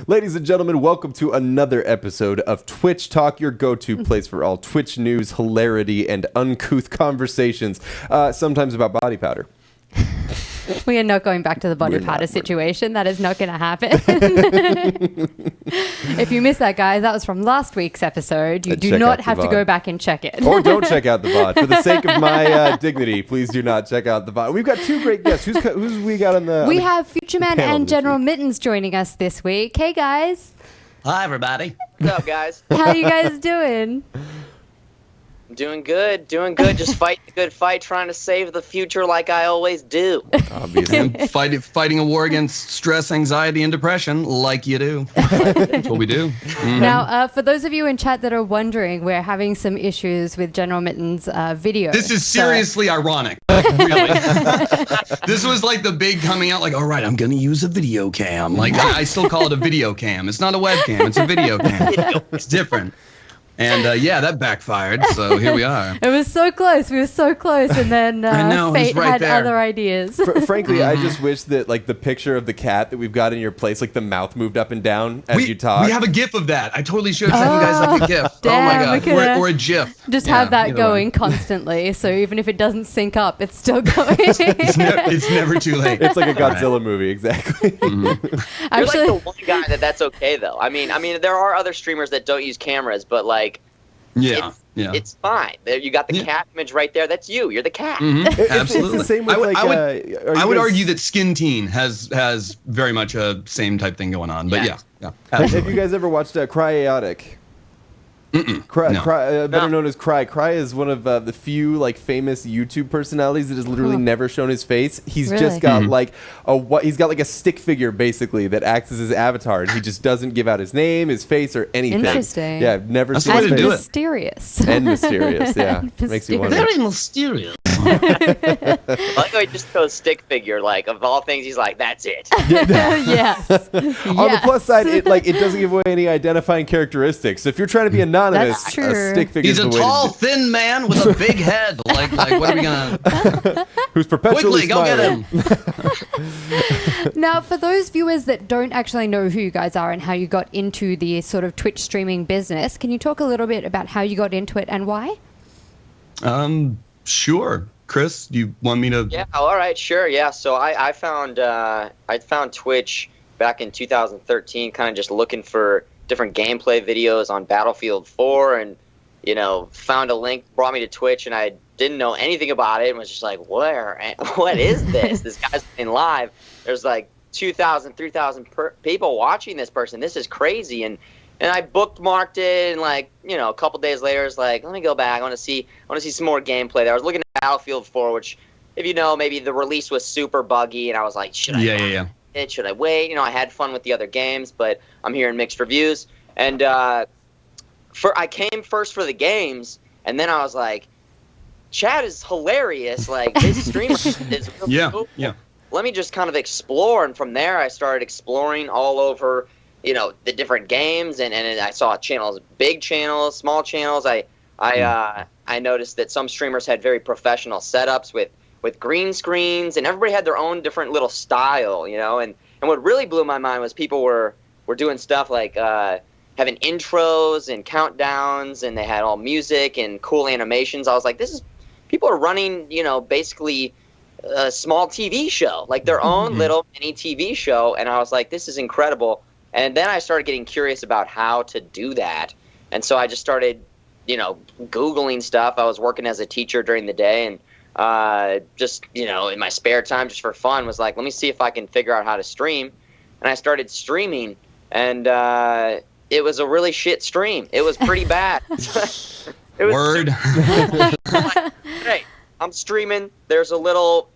Ladies and gentlemen, welcome to another episode of Twitch Talk, your go-to place for all Twitch news, hilarity, and uncouth conversations, sometimes about body powder. We are not going back to the body powder situation. That is not going to happen. If you missed that, guys, that was from last week's episode. You do not have to go back and check it. Or don't check out the VOD. For the sake of my dignity, please do not check out the VOD. We've got two great guests. Who's we got on the We have FutureMan and General Mittenz joining us this week. Hey, guys. Hi, everybody. What's up, guys? How are you guys doing? Doing good. Just fighting a good fight, trying to save the future like I always do. Obviously. Fighting a war against stress, anxiety, and depression like you do. That's what we do. Mm-hmm. Now, for those of you in chat that are wondering, we're having some issues with General Mitten's video. This is seriously ironic. Really. This was like the big coming out, like, all right, I'm going to use a video cam. Like, I still call it a video cam. It's not a webcam. It's a video cam. It's different. And yeah, that backfired, so here we are. It was so close. We were so close, and then fate had other ideas. Frankly, I just wish that, like, the picture of the cat that we've got in your place, like, the mouth moved up and down as you talk. We have a GIF of that. I totally should send you guys, like, a GIF. Damn, oh, my God. Or a GIF. Just have that going constantly, so even if it doesn't sync up, it's still going. It's never too late. It's like a Godzilla movie, exactly. Mm-hmm. You're like the one guy that's okay, though. I mean, there are other streamers that don't use cameras, but, like, it's fine. You got the cat image right there. That's you. You're the cat. Mm-hmm. Absolutely. It's the same with, I would argue that Skin Teen has very much a same type thing going on. But yeah. Have you guys ever watched Cryotic? Better known as Cry. Cry is one of the few like famous YouTube personalities that has literally never shown his face. He's just got he's got like a stick figure basically that acts as his avatar, and he just doesn't give out his name, his face, or anything. Interesting. Yeah, I've never seen his face. Mysterious. And mysterious. Yeah, makes you wonder. Very mysterious. I like how he just goes stick figure. Like, of all things, he's like, that's it. Yes. On the plus side, it doesn't give away any identifying characteristics. So if you're trying to be anonymous, that's true. A stick figure. He's a tall, thin man with a big head. Like what are we gonna? Who's perpetually quickly go smiling. get him. Now, for those viewers that don't actually know who you guys are and how you got into the sort of Twitch streaming business, can you talk a little bit about how you got into it and why? Sure. Chris, do you want me to? Yeah. All right. Sure. Yeah. So I found Twitch back in 2013, kind of just looking for different gameplay videos on Battlefield 4, and found a link, brought me to Twitch, and I didn't know anything about it, and was just like, what is this? This guy's playing live. There's like 2,000, 3,000 people watching this person. This is crazy. And I bookmarked it, and a couple days later, it's like, let me go back. I want to see some more gameplay there. I was looking at Battlefield 4, which, if you know, maybe the release was super buggy, and I was like, should I buy it? Should I wait? I had fun with the other games, but I'm hearing mixed reviews. And I came first for the games, and then I was like, chat is hilarious. Like, this streamer is really cool. Yeah. Let me just kind of explore, and from there, I started exploring all over the different games, and I saw channels, big channels, small channels. I noticed that some streamers had very professional setups with green screens, and everybody had their own different little style, and what really blew my mind was people were doing stuff like having intros and countdowns, and they had all music and cool animations. I was like, people are running, basically a small TV show, like their own little mini TV show, and I was like, this is incredible. And then I started getting curious about how to do that. And so I just started, Googling stuff. I was working as a teacher during the day, and just, in my spare time, just for fun, was like, let me see if I can figure out how to stream. And I started streaming, and it was a really shit stream. It was pretty bad. Word. Hey, I'm streaming. There's a little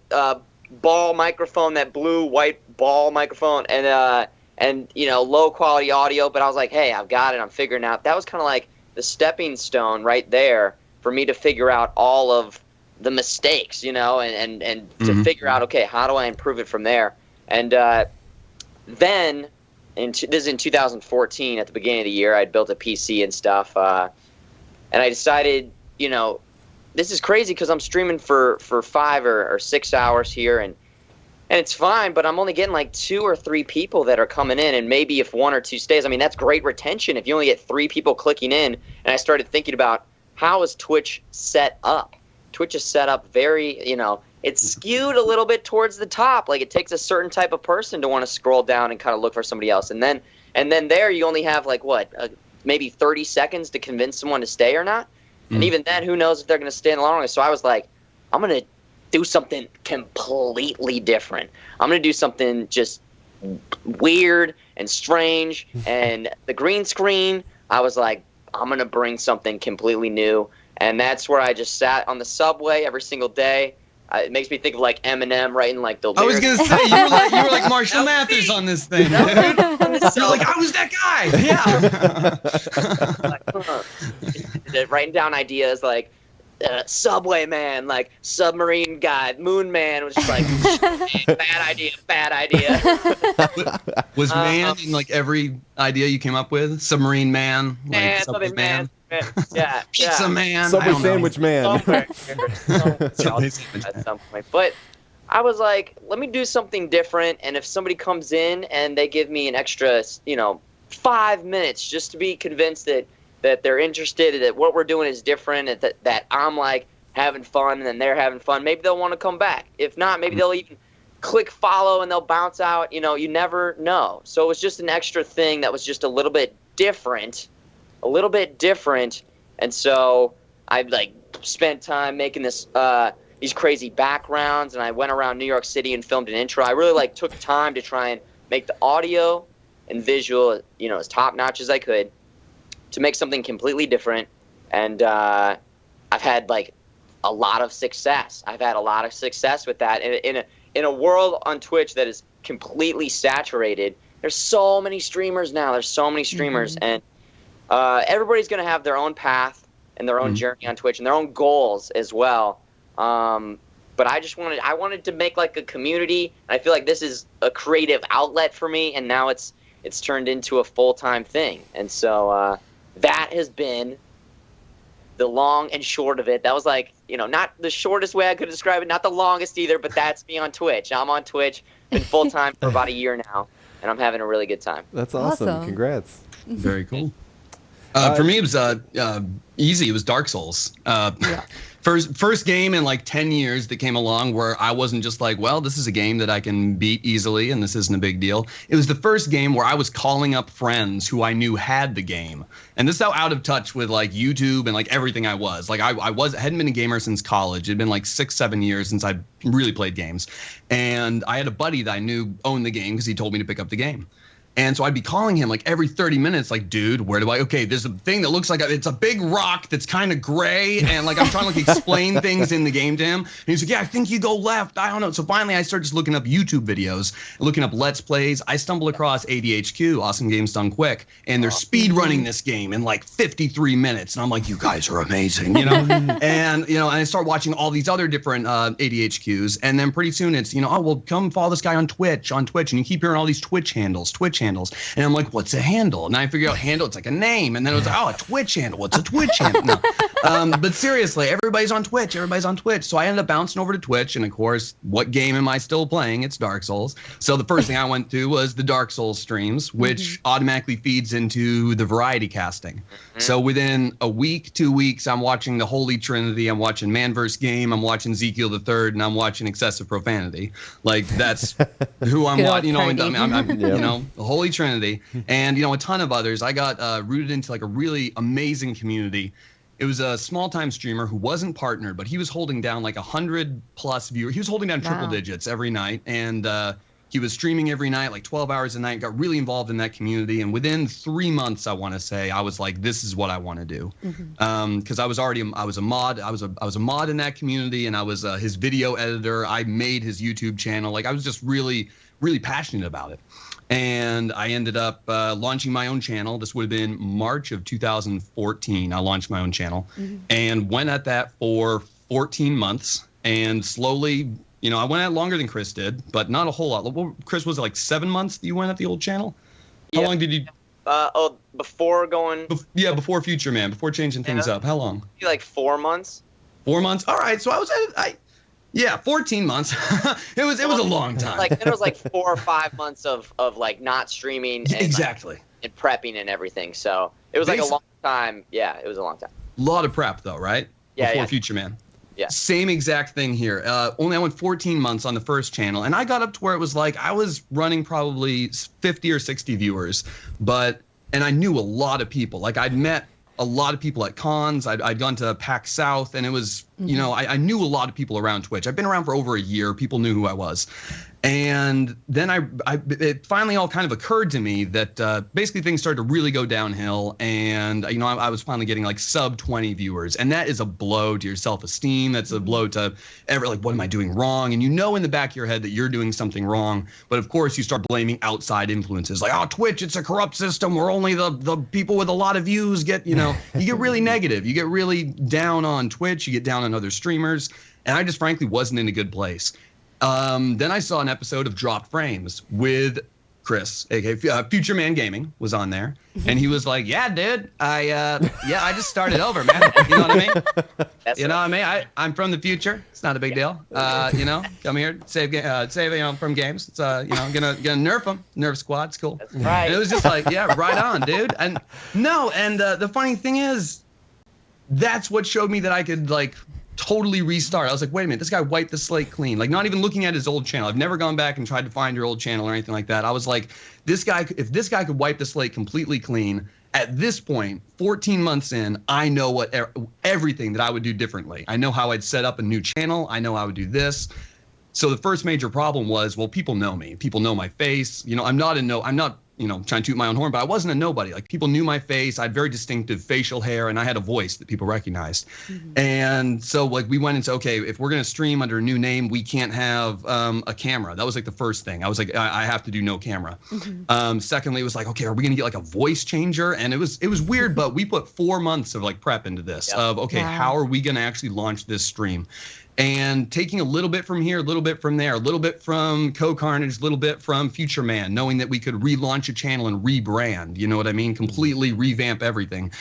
ball microphone, that blue, white ball microphone, and low quality audio, but I was like, hey, I've got it, I'm figuring out. That was kind of like the stepping stone right there for me to figure out all of the mistakes, and to figure out, okay, how do I improve it from there? And then, this is in 2014, at the beginning of the year, I'd built a PC and stuff, and I decided, this is crazy because I'm streaming for 5 or 6 hours here, and and it's fine, but I'm only getting like 2 or 3 people that are coming in, and maybe if 1 or 2 stays, I mean, that's great retention if you only get 3 people clicking in. And I started thinking about, how is Twitch set up? Twitch is set up very, it's skewed a little bit towards the top. Like, it takes a certain type of person to want to scroll down and kind of look for somebody else. And then there you only have like maybe 30 seconds to convince someone to stay or not. And even then, who knows if they're going to stay in the long run. So I was like, I'm going to do something completely different. I'm going to do something just weird and strange. And the green screen, I was like, I'm going to bring something completely new. And that's where I just sat on the subway every single day. It makes me think of like Eminem writing like the lyrics. I was going to say, you were like Marshall Mathers on this thing. You're like, I was that guy. Yeah. Writing down ideas like Subway Man, like Submarine Guy, Moon Man was just like, bad idea. Was man in like every idea you came up with? Submarine Man? Like Subway Man. Yeah. Pizza Man. Subway Sandwich Man. At some point. But I was like, let me do something different. And if somebody comes in and they give me an extra, 5 minutes just to be convinced that they're interested, that what we're doing is different, and that I'm like having fun and then they're having fun, maybe they'll want to come back. If not, maybe they'll even click follow and they'll bounce out. You never know. So it was just an extra thing that was just a little bit different. And so I like spent time making these crazy backgrounds, and I went around New York City and filmed an intro. I really took time to try and make the audio and visual, as top notch as I could, to make something completely different. And I've had like a lot of success. I've had a lot of success with that. In a world on Twitch that is completely saturated, there's so many streamers now. And everybody's going to have their own path and their own journey on Twitch and their own goals as well. But I wanted to make like a community. And I feel like this is a creative outlet for me, and now it's turned into a full-time thing. And so that has been the long and short of it. That was like, not the shortest way I could describe it, not the longest either, but that's me on Twitch. I'm on Twitch, been full-time for about a year now, and I'm having a really good time. That's awesome. Congrats. Very cool. For me, it was easy. It was Dark Souls. First game in like 10 years that came along where I wasn't just like, well, this is a game that I can beat easily and this isn't a big deal. It was the first game where I was calling up friends who I knew had the game. And this is how out of touch with like YouTube and like everything I was. Like I hadn't been a gamer since college. It had been like 6-7 years since I really played games. And I had a buddy that I knew owned the game because he told me to pick up the game. And so I'd be calling him like every 30 minutes, like, dude, okay, there's a thing that looks like it's a big rock that's kind of gray. And like, I'm trying to like explain things in the game to him. And he's like, yeah, I think you go left. I don't know. So finally I started just looking up YouTube videos, looking up Let's Plays. I stumbled across ADHQ, Awesome Games Done Quick. And they're speed running this game in like 53 minutes. And I'm like, you guys are amazing, and, and I start watching all these other different ADHQs. And then pretty soon it's, oh, well, come follow this guy on Twitch. And you keep hearing all these Twitch handles. And I'm like, what's a handle? And I figure out handle, it's like a name. And then it was like, oh, a Twitch handle. What's a Twitch handle? No. But seriously, everybody's on Twitch. So I ended up bouncing over to Twitch. And of course, what game am I still playing? It's Dark Souls. So the first thing I went to was the Dark Souls streams, which automatically feeds into the variety casting. So within a week, 2 weeks, I'm watching the Holy Trinity. I'm watching Man vs. Game. I'm watching Ezekiel the Third, and I'm watching Excessive Profanity. Like, that's who I'm watching. I'm the Holy Trinity. And a ton of others. I got rooted into like a really amazing community. It was a small-time streamer who wasn't partnered, but he was holding down like 100+ viewers. He was holding down triple digits every night, and he was streaming every night, like 12 hours a night. Got really involved in that community, and within 3 months, I want to say, I was like, this is what I want to do, because I was a mod. I was a mod in that community, and I was his video editor. I made his YouTube channel. Like, I was just really, really passionate about it. And I ended up launching my own channel. This would have been March of 2014. I launched my own channel and went at that for 14 months. And slowly, I went at longer than Chris did, but not a whole lot. Well, Chris, was it like 7 months that you went at the old channel? How long did you? Before going. Before FutureMan, before changing things up. How long? Like 4 months. 4 months. All right. So I was at it. Yeah, 14 months. it was a long time. Like it was like 4 or 5 months of like not streaming and exactly. and prepping and everything. So it was like a long time. Yeah, it was a long time. A lot of prep though, right? Yeah, Before Future Man. Yeah. Same exact thing here. Only I went 14 months on the first channel, and I got up to where it was like I was running probably 50 or 60 viewers, and I knew a lot of people. Like I'd met a lot of people at cons. I'd gone to PAX South, and it was, you know, I knew a lot of people around Twitch. I've been around for over a year. People knew who I was. And then it finally all kind of occurred to me that basically things started to really go downhill, and you know I was finally getting like sub 20 viewers, and that is a blow to your self-esteem. That's a blow to like, what am I doing wrong? And you know in the back of your head that you're doing something wrong, but of course you start blaming outside influences like, oh, Twitch, it's a corrupt system where only the people with a lot of views get, you know, you get really negative, you get really down on Twitch, you get down on other streamers, and I just frankly wasn't in a good place. Then I saw an episode of Dropped Frames with Chris, aka FutureManGaming, was on there, and he was like, "Yeah, dude, I just started over, man. You know what I mean? You know what I mean? I'm from the future. It's not a big deal. You know, come here, save you know from games. It's you know, gonna nerf them, nerf squad. It's cool. That's right. And it was just like, yeah, right on, dude. And the funny thing is, that's what showed me that I could like totally restart. I was like, wait a minute, this guy wiped the slate clean. Like, not even looking at his old channel. I've never gone back and tried to find your old channel or anything like that. I was like, this guy, if this guy could wipe the slate completely clean, at this point, 14 months in, I know what everything that I would do differently. I know how I'd set up a new channel. I know how I would do this. So the first major problem was, well, people know me. People know my face. You know, I'm not, you know, trying to toot my own horn, but I wasn't a nobody. Like, people knew my face. I had very distinctive facial hair, and I had a voice that people recognized. Mm-hmm. And so, like, we went into, okay, if we're going to stream under a new name, we can't have a camera. That was, like, the first thing. I was like, I have to do no camera. Mm-hmm. Secondly, it was like, okay, are we going to get, like, a voice changer? And it was weird, but we put 4 months of, like, prep into this, of, okay, how are we going to actually launch this stream? And taking a little bit from here, a little bit from there, a little bit from Co-Carnage, a little bit from Future Man, knowing that we could relaunch a channel and rebrand, you know what I mean? Completely revamp everything,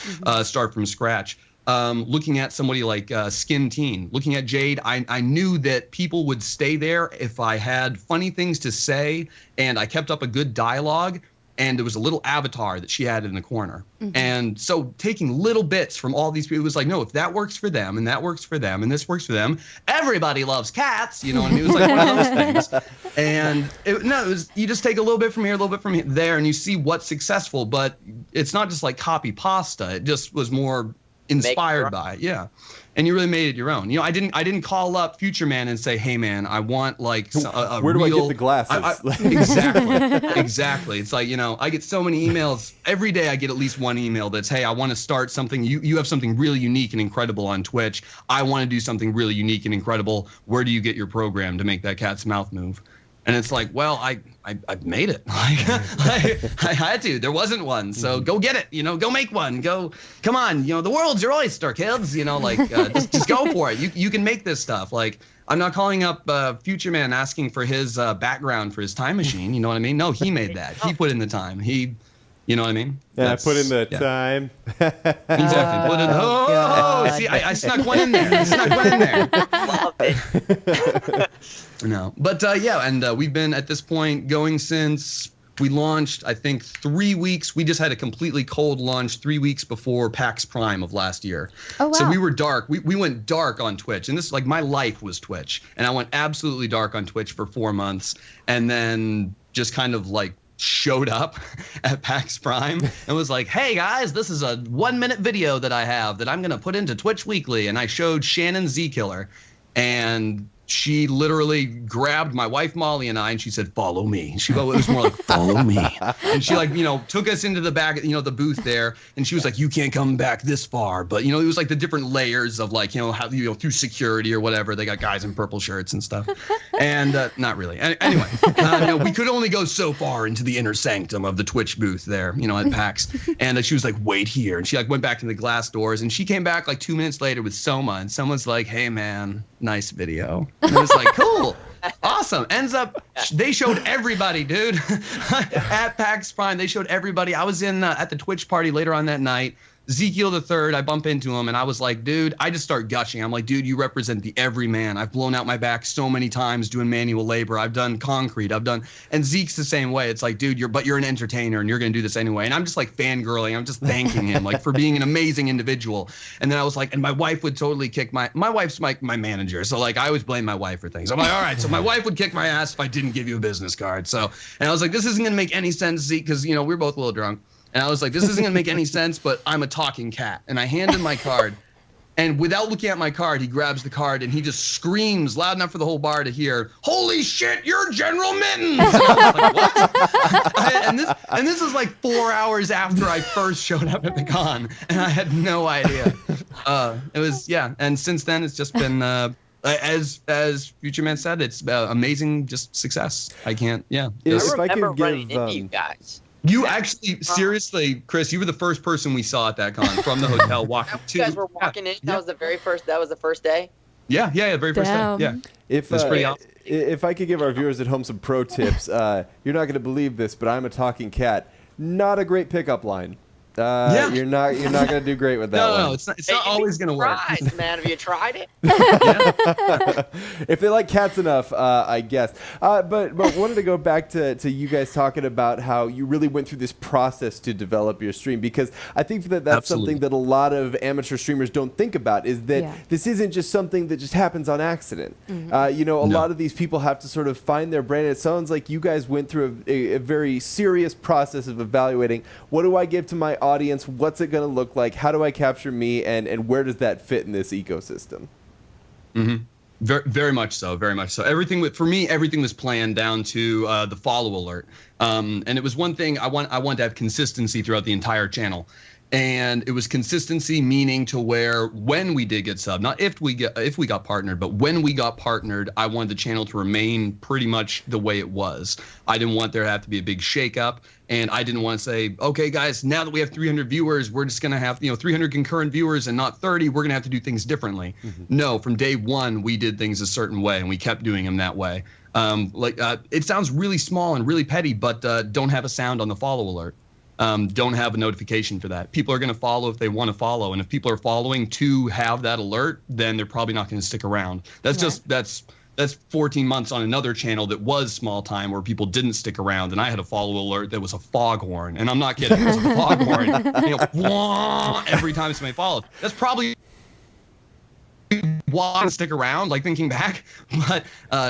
start from scratch. Looking at somebody like Skin Teen, looking at Jade, I knew that people would stay there if I had funny things to say and I kept up a good dialogue. And there was a little avatar that she had in the corner. Mm-hmm. And so taking little bits from all these people, it was like, no, if that works for them and that works for them and this works for them, everybody loves cats, you know what I mean? It was like one of those things. And it was, you just take a little bit from here, a little bit from there, and you see what's successful. But it's not just like copy pasta. It just was more inspired by it. Yeah. And you really made it your own. You know, I didn't call up Future Man and say, hey man, I want like a where do real, I get the glasses? Exactly. It's like, you know, I get so many emails every day. I get at least one email that's, hey, I want to start something. You have something really unique and incredible on Twitch. I want to do something really unique and incredible. Where do you get your program to make that cat's mouth move? And it's like, well, I've made it. Like, I had to. There wasn't one, so go get it. You know, go make one. Come on. You know, the world's your oyster, kids. You know, like just go for it. You can make this stuff. Like, I'm not calling up Future Man asking for his background for his time machine. You know what I mean? No, he made that. He put in the time. You know what I mean? Yeah, I put in the time. Exactly. Put in. See, I snuck one in there. Love it. No, but yeah, and we've been at this point going since we launched, I think, 3 weeks. We just had a completely cold launch 3 weeks before PAX Prime of last year. Oh, wow. So we were dark. We went dark on Twitch, and this, like, my life was Twitch, and I went absolutely dark on Twitch for 4 months, and then just kind of like showed up at PAX Prime and was like, hey guys, this is a 1-minute video that I have that I'm gonna put into Twitch Weekly. And I showed Shannon Z Killer, and she literally grabbed my wife Molly and I, and she said, follow me. It was more like, follow me. And she, like, you know, took us into the back, you know, the booth there, and she was like, you can't come back this far. But, you know, it was like the different layers of, like, you know, how, you know, through security or whatever, they got guys in purple shirts and stuff. And not really. Anyway, you know, we could only go so far into the inner sanctum of the Twitch booth there, you know, at PAX. And she was like, wait here. And she, like, went back in the glass doors, and she came back like 2 minutes later with Soma, and someone's like, hey man, nice video. And it was like, cool, awesome. Ends up, they showed everybody, dude. At PAX Prime, they showed everybody. I was in at the Twitch party later on that night. Ezekiel the third, I bump into him and I was like, dude, I just start gushing. I'm like, dude, you represent the everyman. I've blown out my back so many times doing manual labor. I've done concrete. And Zeke's the same way. It's like, dude, you're an entertainer and you're going to do this anyway. And I'm just like fangirling. I'm just thanking him like for being an amazing individual. And then I was like, and my wife would totally kick my wife's my manager. So like I always blame my wife for things. I'm like, all right, so my wife would kick my ass if I didn't give you a business card. So, and I was like, this isn't going to make any sense, Zeke, because, you know, we're both a little drunk. And I was like, this isn't going to make any sense, but I'm a talking cat. And I hand him my card. And without looking at my card, he grabs the card and he just screams loud enough for the whole bar to hear, holy shit, you're General Mittenz! And I was like, what? and this is like 4 hours after I first showed up at the con. And I had no idea. It was, yeah. And since then, it's just been, as FutureMan said, it's amazing just success. I can't, yeah. I remember running into you guys. You actually, seriously, Chris, you were the first person we saw at that con from the hotel walking to. You guys were walking in. That was the very first. That was the first day. Yeah, the very first day. Yeah. If I could give our viewers at home some pro tips, you're not going to believe this, but I'm a talking cat. Not a great pickup line. You're not going to do great with that one. No, it's not always going to work. Man, have you tried it? If they like cats enough, I guess. But wanted to go back to you guys talking about how you really went through this process to develop your stream, because I think that's something that a lot of amateur streamers don't think about, is that this isn't just something that just happens on accident. A lot of these people have to sort of find their brand. It sounds like you guys went through a very serious process of evaluating, what do I give to my audience, what's it going to look like, how do I capture me, and where does that fit in this ecosystem? Very, very much so. Everything was planned down to the follow alert, and it was one thing I want to have consistency throughout the entire channel. And it was consistency, meaning to where when we did get sub, not if we got partnered, but when we got partnered, I wanted the channel to remain pretty much the way it was. I didn't want there to have to be a big shakeup, and I didn't want to say, okay, guys, now that we have 300 viewers, we're just gonna have 300 concurrent viewers and not 30. We're gonna have to do things differently. No, from day one, we did things a certain way, and we kept doing them that way. It sounds really small and really petty, but don't have a sound on the follow alert. Don't have a notification for that. People are going to follow if they want to follow, and if people are following to have that alert, then they're probably not going to stick around. That's 14 months on another channel that was small time where people didn't stick around, and I had a follow alert that was a foghorn, and I'm not kidding. It was a foghorn, every time somebody followed. That's probably why to stick around, like thinking back, but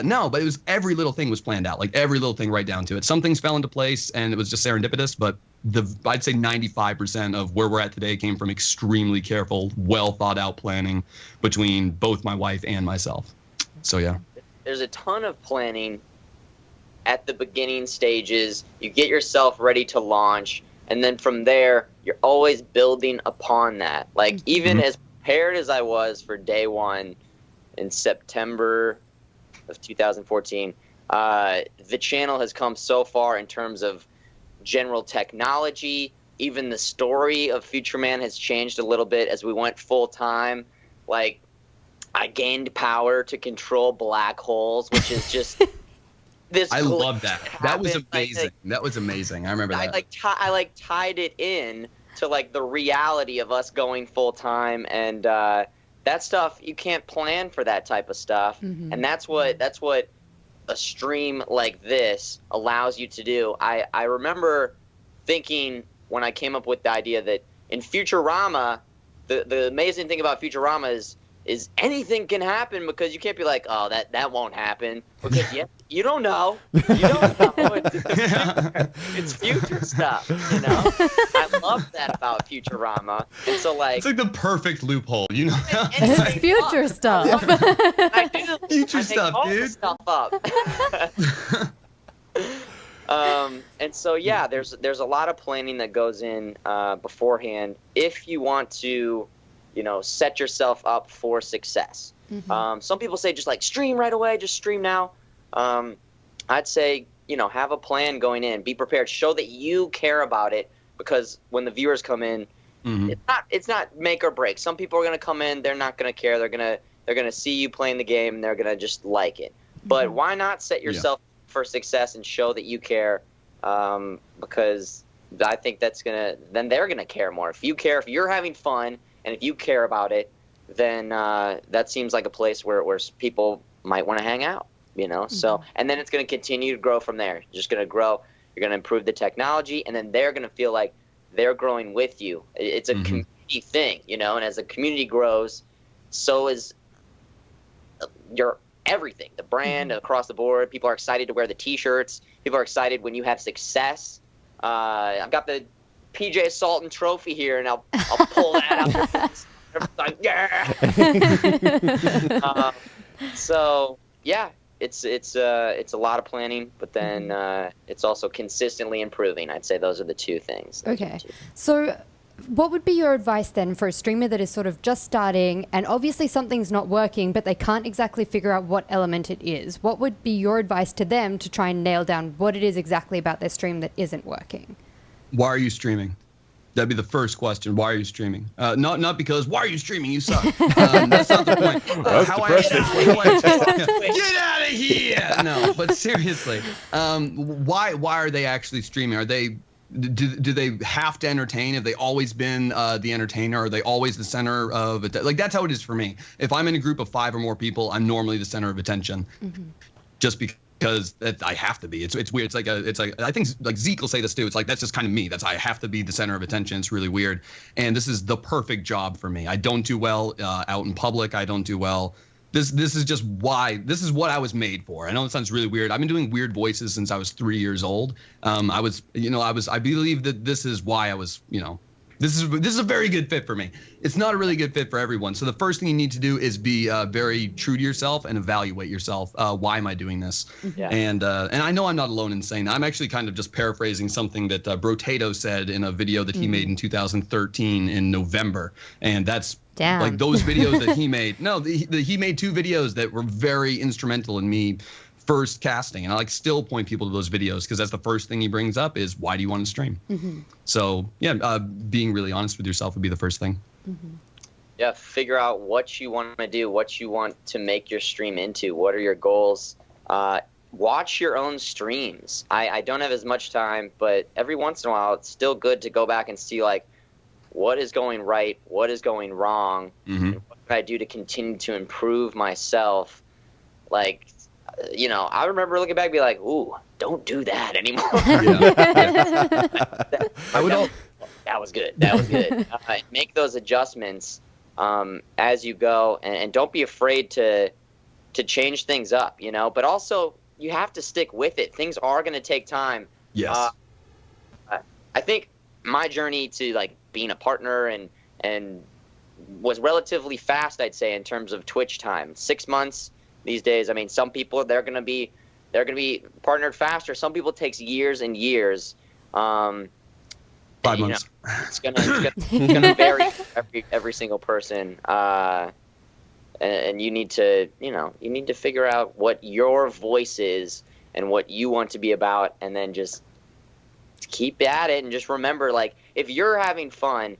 no, but it was every little thing was planned out, like every little thing right down to it. Some things fell into place and it was just serendipitous, but I'd say 95% of where we're at today came from extremely careful, well thought out planning between both my wife and myself. So yeah, there's a ton of planning at the beginning stages. You get yourself ready to launch, and then from there you're always building upon that. Like even as prepared as I was for day one in September of 2014, the channel has come so far in terms of general technology. Even the story of FutureMan has changed a little bit as we went full time. Like, I gained power to control black holes, which is just this. I love that. That was amazing. That was amazing. I remember that. I tied it in to like the reality of us going full time, and that stuff you can't plan for that type of stuff, and that's what a stream like this allows you to do. I remember thinking when I came up with the idea that in Futurama, the amazing thing about Futurama is anything can happen, because you can't be like, oh, that won't happen, because you don't know. You don't know. It's future stuff, you know? I love that about Futurama. And so, like, it's like the perfect loophole, you know? It's future stuff. I do. Future stuff, dude. Stuff up. And so, yeah, there's a lot of planning that goes in beforehand if you want to, set yourself up for success. Some people say just like stream right away, just stream now. I'd say, have a plan going in, be prepared, show that you care about it, because when the viewers come in, it's not make or break. Some people are going to come in, they're not going to care. They're going to see you playing the game and they're going to just like it. But why not set yourself for success and show that you care? Because I think then they're gonna care more. If you're having fun and if you care about it, then that seems like a place where people might want to hang out, you know? So, and then it's going to continue to grow from there. You're just going to grow. You're going to improve the technology, and then they're going to feel like they're growing with you. It's a community thing, you know? And as the community grows, so is your everything, the brand across the board. People are excited to wear the T-shirts. People are excited when you have success. I've got the PJ Salton trophy here, and I'll pull that out. Like, yeah. So yeah, it's a lot of planning, but then it's also consistently improving. I'd say those are the two things. Okay, so what would be your advice then for a streamer that is sort of just starting and obviously something's not working, but they can't exactly figure out what element it is? What would be your advice to them to try and nail down what it is exactly about their stream that isn't working? Why are you streaming? That'd be the first question. Why are you streaming? Not because, why are you streaming? You suck. That's not the point. Get out of here! No, but seriously, why are they actually streaming? Are they do they have to entertain? Have they always been the entertainer? Are they always the center of it? Like, that's how it is for me. If I'm in a group of 5 or more people, I'm normally the center of attention, just because I have to be. It's weird. It's like I think like Zeke will say this too. It's like that's just kind of me. I have to be the center of attention. It's really weird. And this is the perfect job for me. I don't do well out in public. I don't do well. This is just why. This is what I was made for. I know it sounds really weird. I've been doing weird voices since I was 3 years old. I believe that this is why I was, This is a very good fit for me. It's not a really good fit for everyone. So the first thing you need to do is be very true to yourself and evaluate yourself. Why am I doing this? Yeah. And I know I'm not alone in saying that. I'm actually kind of just paraphrasing something that Brotato said in a video that he made in 2013 in November. And that's like those videos that he made. No, he made 2 videos that were very instrumental in me first casting, and I still point people to those videos because that's the first thing he brings up is why do you want to stream? So yeah, being really honest with yourself would be the first thing. Yeah, figure out what you want to do, what you want to make your stream into, what are your goals. Watch your own streams. I don't have as much time, but every once in a while it's still good to go back and see like what is going right, what is going wrong, and what can I do to continue to improve myself. Like, I remember looking back and be like, ooh, don't do that anymore. That was good. That was good. Make those adjustments as you go, and don't be afraid to change things up, But also, you have to stick with it. Things are going to take time. Yes. I think my journey to, being a partner and was relatively fast, I'd say, in terms of Twitch time. 6 months. These days, I mean, some people they're gonna be partnered faster. Some people it takes years and years. 5 months. It's gonna vary every single person. And you need to figure out what your voice is and what you want to be about, and then just keep at it and just remember, if you're having fun,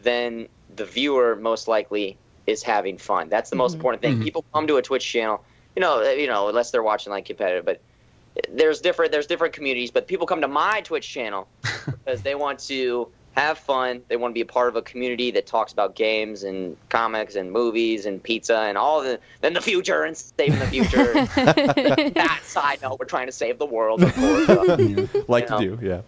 then the viewer most likely is having fun. That's the most important thing. People come to a Twitch channel, unless they're watching competitive, but there's different communities, but people come to my Twitch channel because they want to have fun. They want to be a part of a community that talks about games and comics and movies and pizza and then the future and saving the future. That side note, we're trying to save the world, of course. To do, yeah.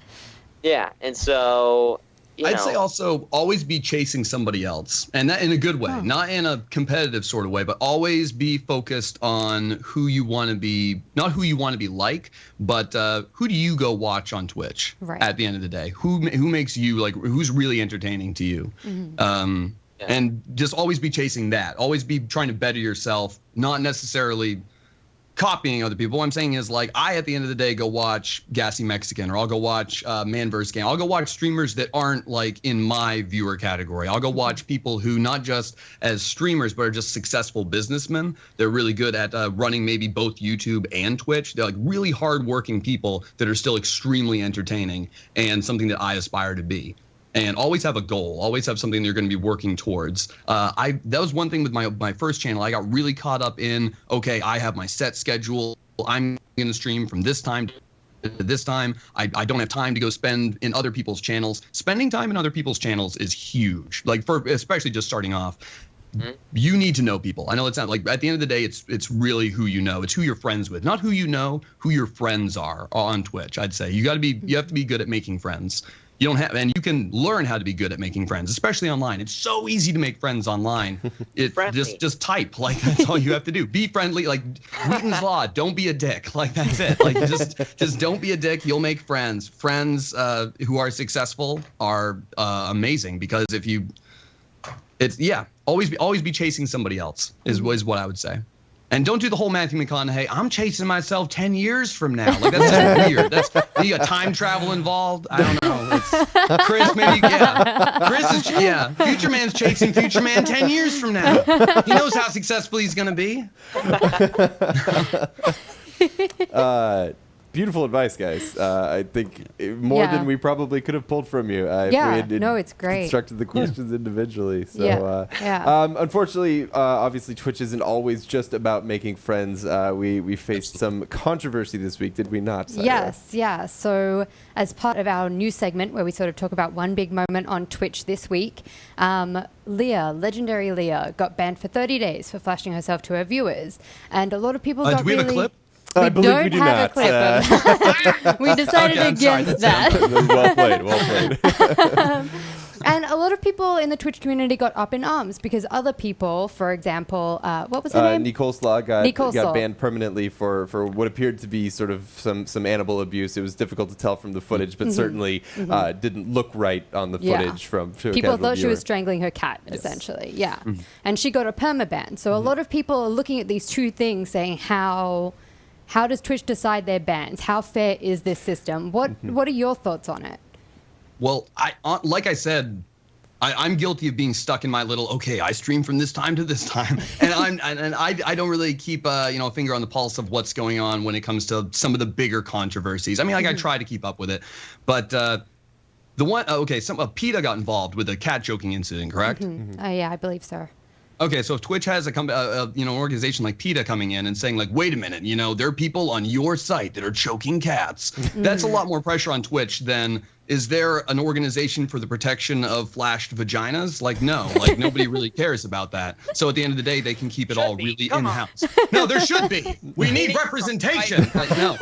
Yeah, and so I'd say also always be chasing somebody else, and that in a good way, not in a competitive sort of way, but always be focused on who you want to be, not who you want to be like, but who do you go watch on Twitch at the end of the day? Who makes you who's really entertaining to you? And just always be chasing that. Always be trying to better yourself, not necessarily copying other people. What I'm saying is, I, at the end of the day, go watch Gassy Mexican, or I'll go watch Man vs. Game. I'll go watch streamers that aren't, in my viewer category. I'll go watch people who, not just as streamers, but are just successful businessmen. They're really good at running maybe both YouTube and Twitch. They're, really hardworking people that are still extremely entertaining, and something that I aspire to be. And always have a goal. Always have something you're going to be working towards. That was one thing with my first channel. I got really caught up in, okay, I have my set schedule. I'm going to stream from this time to this time. I don't have time to go spend in other people's channels. Spending time in other people's channels is huge. Like especially just starting off. You need to know people. I know it's not like at the end of the day, it's really who you know. It's who you're friends with, not who you know, who your friends are on Twitch. I'd say you have to be good at making friends. You don't have, and you can learn how to be good at making friends, especially online. It's so easy to make friends online. Just type, like that's all you have to do. Be friendly, like Newton's law. Don't be a dick. Like that's it. Like just don't be a dick. You'll make friends. Friends who are successful are amazing because if you, always be chasing somebody else is what I would say. And don't do the whole Matthew McConaughey, I'm chasing myself 10 years from now. Like, that's just weird. That's you got time travel involved. I don't know. Chris, maybe, Chris is, Future Man's chasing Future Man 10 years from now. He knows how successful he's going to be. Beautiful advice, guys. I think more than we probably could have pulled from you. If we had it's great. Constructed the questions individually. So, unfortunately, obviously, Twitch isn't always just about making friends. We faced some controversy this week, did we not? Syra? Yes, yeah. So, as part of our new segment where we sort of talk about one big moment on Twitch this week, legendary Leah, got banned for 30 days for flashing herself to her viewers, and a lot of people got do we have a clip? I believe we do not. We decided against that. Well played. And a lot of people in the Twitch community got up in arms because other people, for example, what was her name? Nicole Slaw got banned permanently for what appeared to be sort of some animal abuse. It was difficult to tell from the footage, but certainly didn't look right on the footage from people thought she was strangling her cat, essentially. Yeah. And she got a permaban. So a lot of people are looking at these two things saying how does Twitch decide their bans? How fair is this system? What are your thoughts on it? Well, like I said, I'm guilty of being stuck in my little, I stream from this time to this time. And I don't really keep a finger on the pulse of what's going on when it comes to some of the bigger controversies. I mean, I try to keep up with it. But the one, PETA got involved with a cat choking incident, correct? Yeah, I believe so. Okay, so if Twitch has an organization like PETA coming in and saying like, wait a minute, there are people on your site that are choking cats. That's a lot more pressure on Twitch than is there an organization for the protection of flashed vaginas? Like, no, like nobody really cares about that. So at the end of the day, they can keep it all really in-house. No, there should be. We need representation. Like, no.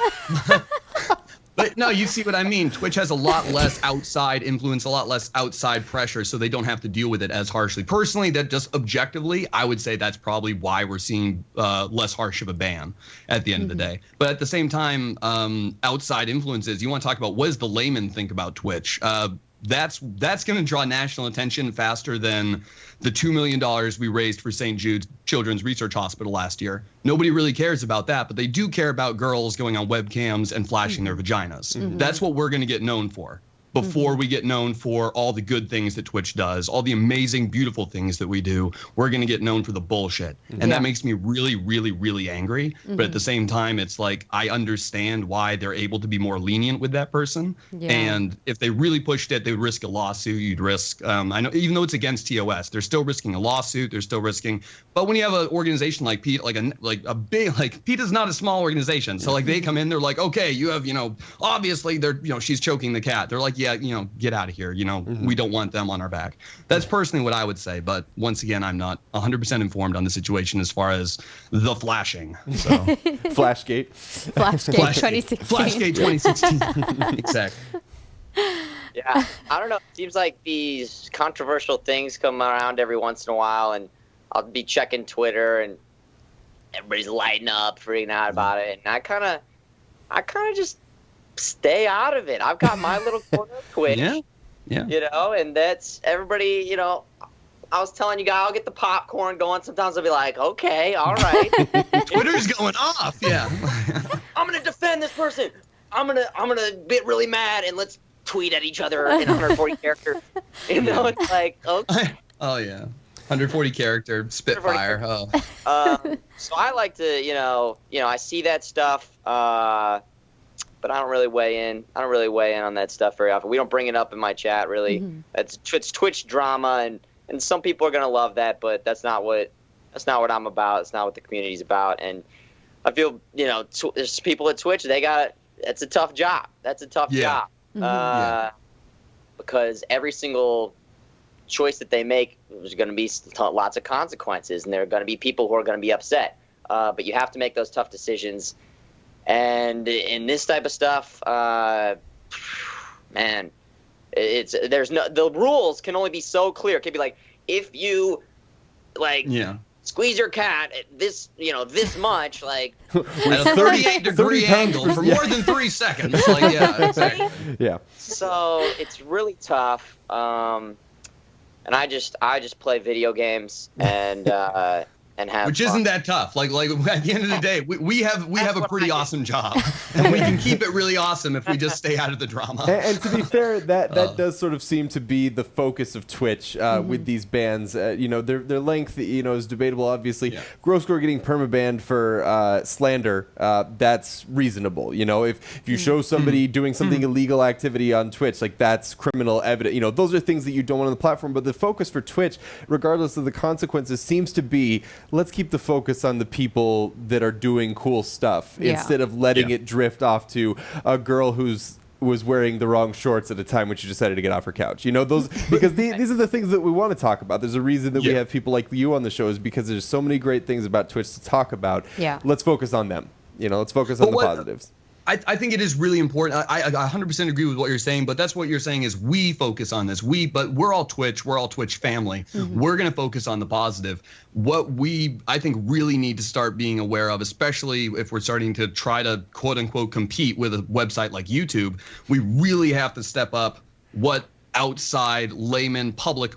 But no, you see what I mean. Twitch has a lot less outside influence, a lot less outside pressure, so they don't have to deal with it as harshly. Personally, that just objectively, I would say that's probably why we're seeing less harsh of a ban at the end of the day. But at the same time, outside influences, you want to talk about what does the layman think about Twitch? That's going to draw national attention faster than the $2 million we raised for St. Jude's Children's Research Hospital last year. Nobody really cares about that, but they do care about girls going on webcams and flashing their vaginas. That's what we're going to get known for before we get known for all the good things that Twitch does, all the amazing, beautiful things that we do. We're going to get known for the bullshit. And that makes me really, really, really angry. But at the same time, it's like I understand why they're able to be more lenient with that person. And if they really pushed it, they would risk a lawsuit. You'd risk, I know, even though it's against TOS, they're still risking a lawsuit. They're still risking. But when you have an organization like PETA, PETA's not a small organization. So like they come in, they're like, okay, you have, obviously they're, she's choking the cat. They're like, yeah, get out of here. We don't want them on our back. That's personally what I would say. But once again, I'm not 100% informed on the situation as far as the flashing. So Flashgate 2016. Flashgate 2016. Exactly. Yeah, I don't know. It seems like these controversial things come around every once in a while, and I'll be checking Twitter, and everybody's lighting up, freaking out about it, and I kind of just stay out of it. I've got my little corner of Twitch, and that's everybody, I was telling you guys, I'll get the popcorn going. Sometimes I'll be like, okay, all right. Twitter's going off, I'm going to defend this person. I'm gonna get really mad, and let's tweet at each other in 140 characters. It's like, okay. Oh, yeah. 140 character, Spitfire. So I like to, I see that stuff, but I don't really weigh in. I don't really weigh in on that stuff very often. We don't bring it up in my chat, really. It's Twitch drama, and some people are gonna love that, but that's not what I'm about. It's not what the community's about. And I feel, there's people at Twitch. They got that's a tough job. That's a tough job. Because every single choice that they make, there's going to be lots of consequences, and there are going to be people who are going to be upset. But you have to make those tough decisions. And in this type of stuff, man, the rules can only be so clear. It can be like, if you squeeze your cat at this much, like at a 38-degree angle for more than 3 seconds. Like, yeah, exactly. Yeah. So it's really tough. And I just play video games and have which fun. isn't that tough. Like at the end of the day, we have a pretty awesome job, and we can keep it really awesome if we just stay out of the drama. And to be fair, that does sort of seem to be the focus of Twitch with these bans. Their length, is debatable. Obviously, Grosscore getting permabanned for slander, that's reasonable. If you show somebody doing something illegal activity on Twitch, like that's criminal evidence. Those are things that you don't want on the platform. But the focus for Twitch, regardless of the consequences, seems to be, let's keep the focus on the people that are doing cool stuff instead of letting it drift off to a girl was wearing the wrong shorts at a time when she decided to get off her couch. Those because these are the things that we want to talk about. There's a reason that we have people like you on the show, is because there's so many great things about Twitch to talk about. Yeah. Let's focus on them. Let's focus on the positives. I think it is really important. I 100% agree with what you're saying, but that's what you're saying is we focus on this. But we're all Twitch family. We're going to focus on the positive. What I think really need to start being aware of, especially if we're starting to try to quote unquote compete with a website like YouTube, we really have to step up what outside layman public.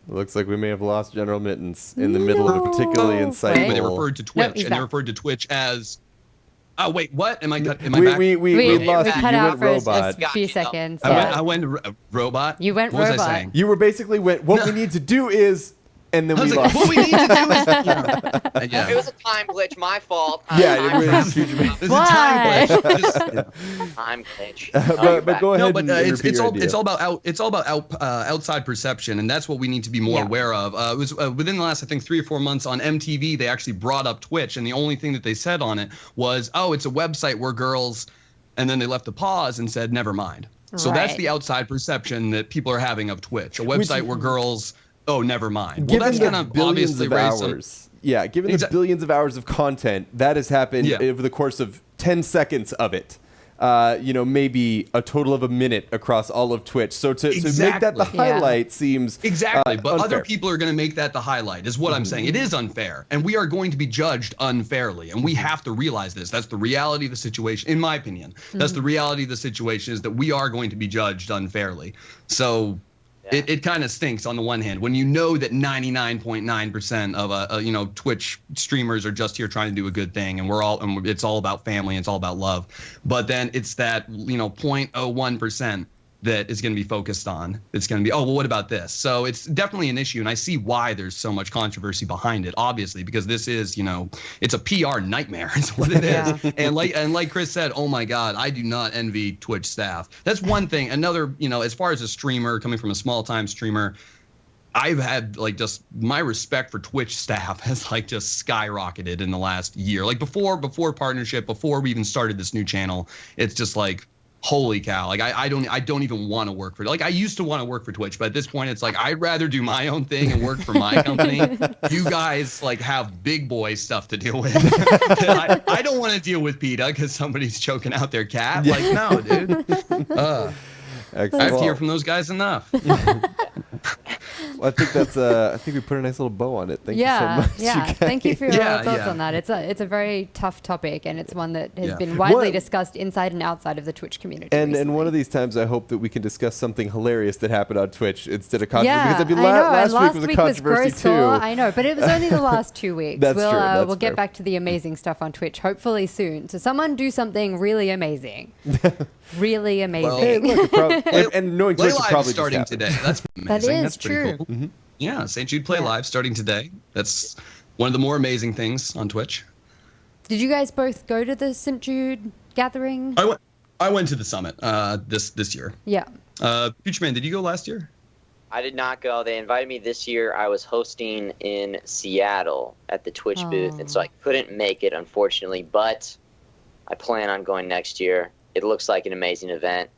Looks like we may have lost General Mittenz in the middle of a particularly insightful. They referred to Twitch, they referred to Twitch as. Oh wait, what? Am I back? We lost you. You went robot. A few seconds. I went robot. You went what robot. Was I saying? You were basically what we need to do is. And then we lost. What we need to do is. It was a time glitch. My fault. It was a time glitch. Time glitch. But go ahead. No, but it's all about outside perception, and that's what we need to be more aware of. It was within the last, I think, 3 or 4 months on MTV, they actually brought up Twitch, and the only thing that they said on it was, "Oh, it's a website where girls," and then they left a pause and said, "Never mind." So that's the outside perception that people are having of Twitch, a website where girls. Oh, never mind. Well, that's going to obviously raise hours. Given the billions of hours of content that has happened over the course of 10 seconds of it, maybe a total of a minute across all of Twitch. So to make that the highlight seems but unfair. Other people are going to make that the highlight, is what I'm saying. It is unfair, and we are going to be judged unfairly, and we have to realize this. That's the reality of the situation, in my opinion. That's the reality of the situation, is that we are going to be judged unfairly. So. It kind of stinks on the one hand when you know that 99.9% of Twitch streamers are just here trying to do a good thing, and it's all about family, and it's all about love. But then it's that 0.01% that is going to be focused on. It's going to be, oh, well, what about this? So it's definitely an issue, and I see why there's so much controversy behind it, obviously, because this is, it's a PR nightmare. It's what it is. And like Chris said, oh my God, I do not envy Twitch staff. That's one thing. Another, as far as a streamer, coming from a small-time streamer, I've had just my respect for Twitch staff has just skyrocketed in the last year. Like before partnership, before we even started this new channel, it's just like, holy cow. Like I don't even want to work for it. Like I used to want to work for Twitch, but at this point it's like I'd rather do my own thing and work for my company. You guys have big boy stuff to deal with. I don't want to deal with PETA because somebody's choking out their cat. Like, no, dude. I have to hear from those guys enough. Well, I think that's I think we put a nice little bow on it. Thank you so much. Yeah, thank you for your thoughts on that. It's a very tough topic, and it's one that has been widely discussed inside and outside of the Twitch community. And one of these times, I hope that we can discuss something hilarious that happened on Twitch instead of controversy. Because last week was a controversy too. I know, but it was only the last 2 weeks. That's true. We'll get back to the amazing stuff on Twitch hopefully soon. So someone do something really amazing. Really amazing. Well, hey, look, and knowing Twitch Play Live starting today. That's amazing. That is That's true. Pretty cool. Yeah, St. Jude Play Live starting today. That's one of the more amazing things on Twitch. Did you guys both go to the St. Jude gathering? I went to the summit this year. Yeah. FutureMan, did you go last year? I did not go. They invited me this year. I was hosting in Seattle at the Twitch booth, and so I couldn't make it, unfortunately. But I plan on going next year. It looks like an amazing event,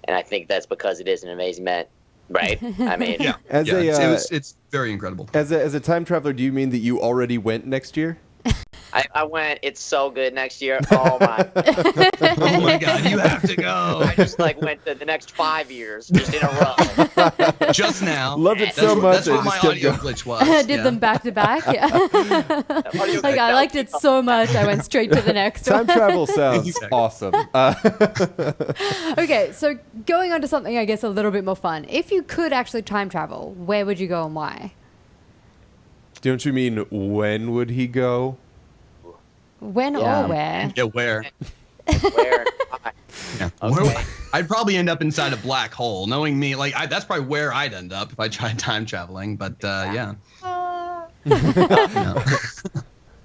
and I think that's because it is an amazing event, right? I mean, it's very incredible. As a time traveler, do you mean that you already went next year? I went. It's so good next year. Oh my! Oh my God, you have to go. I just went the next 5 years just in a row. Just now. Loved it so much. That's what my audio glitch was. Did them back to back. Yeah. I liked it so much. I went straight to the next one. Time travel sounds awesome. Okay, so going on to something I guess a little bit more fun. If you could actually time travel, where would you go and why? Don't you mean when would he go? When or where? Yeah, where? Where? Yeah. Okay. I'd probably end up inside a black hole. Knowing me, that's probably where I'd end up if I tried time traveling. But yeah.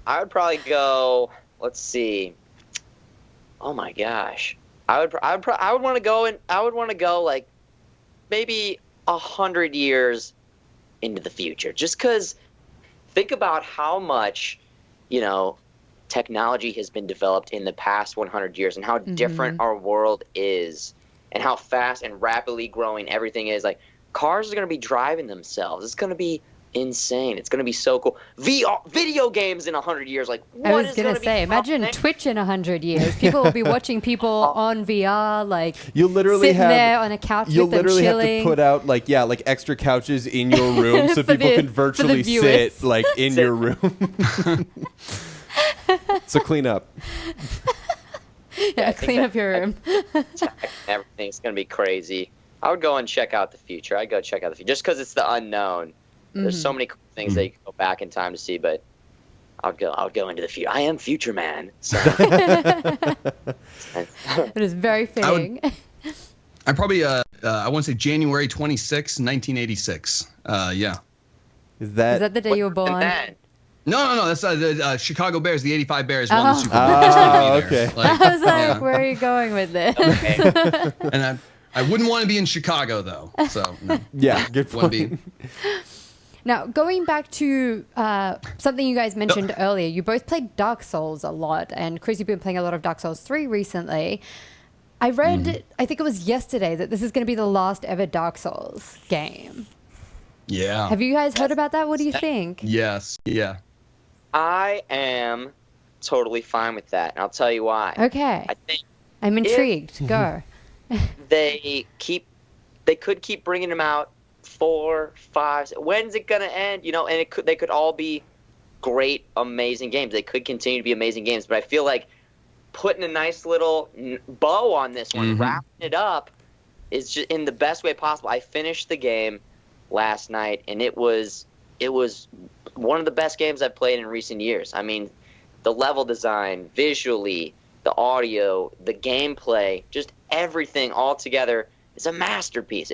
I would probably go. Let's see. Oh my gosh, I would want to go and I would want to go maybe 100 years into the future, just because. Think about how much, technology has been developed in the past 100 years and how different our world is and how fast and rapidly growing everything is. Cars are going to be driving themselves. It's going to be insane. It's going to be so cool. Video games in 100 years. What I was is going to say, imagine Twitch in 100 years. People will be watching people on VR, you'll literally sitting there on a couch with them chilling. You'll literally have to put out, extra couches in your room so people can virtually sit, in your room. So clean up. Yeah, clean up your room. Everything's going to be crazy. I would go and check out the future. I'd go check out the future just because it's the unknown. There's so many cool things that you can go back in time to see, but I'll go into the future. I am Future Man. So. It is very fitting. I probably I want to say January 26, 1986. Yeah. Is that the day you were born? No. That's the Chicago Bears. The '85 Bears won the Super Bowl. Oh, okay. I was like, where are you going with this? Okay. And I wouldn't want to be in Chicago though. So no. Yeah, good point. Now, going back to something you guys mentioned earlier, you both played Dark Souls a lot, and Chris, you've been playing a lot of Dark Souls 3 recently. I read, I think it was yesterday, that this is going to be the last ever Dark Souls game. Yeah. Have you guys heard about that? What do you think? Yes. Yeah. I am totally fine with that, and I'll tell you why. Okay. I think I'm intrigued. Go. they could keep bringing them out 4, 5. When's it gonna end? And they could all be great, amazing games. They could continue to be amazing games, but I feel like putting a nice little bow on this one, wrapping it up, is just in the best way possible. I finished the game last night, and it was one of the best games I've played in recent years. I mean, the level design, visually, the audio, the gameplay, just everything all together is a masterpiece.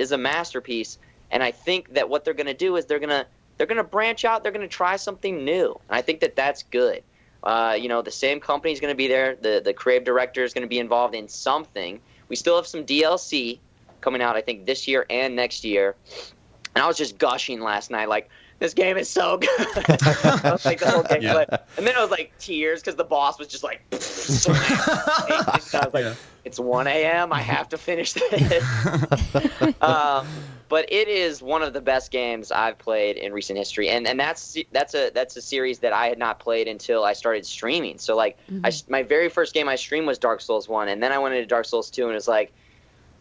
And I think that what they're going to do is they're going to branch out. They're going to try something new. And I think that that's good. The same company is going to be there. The creative director is going to be involved in something. We still have some DLC coming out, I think, this year and next year. And I was just gushing last night, this game is so good. I was the whole game. Yeah. And then it was tears because the boss was just I was it's 1 a.m. I have to finish this. But it is one of the best games I've played in recent history, and that's a series that I had not played until I started streaming. So my very first game I streamed was Dark Souls 1, and then I went into Dark Souls 2, and it was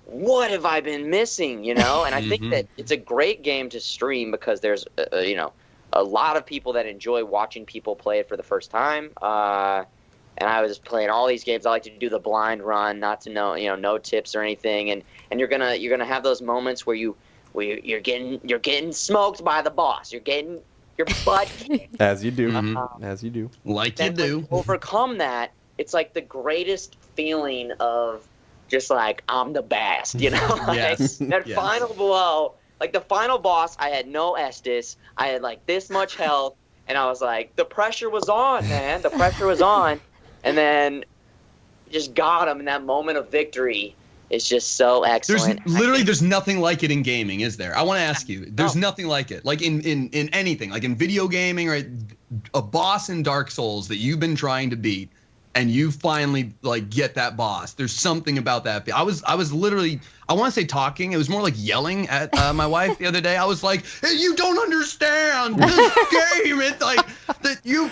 what have I been missing? And I think that it's a great game to stream because there's a lot of people that enjoy watching people play it for the first time. And I was playing all these games. I like to do the blind run, not to know, no tips or anything. And you're gonna have those moments where you're getting smoked by the boss. You're getting your butt kicked. As you do. As you do. Like you do. When you overcome that, it's the greatest feeling of just I'm the best, Yes. That final blow, the final boss, I had no Estus. I had this much health, and I was the pressure was on, man. The pressure was on. And then just got him in that moment of victory. is just so excellent. There's nothing like it in gaming, is there? I want to ask you. There's nothing like it. Like in anything, like in video gaming, or a boss in Dark Souls that you've been trying to beat, and you finally like get that boss. There's something about that. I was literally, I want to say talking. It was more like yelling at my wife the other day. I was like, hey, you don't understand this game. It's like that you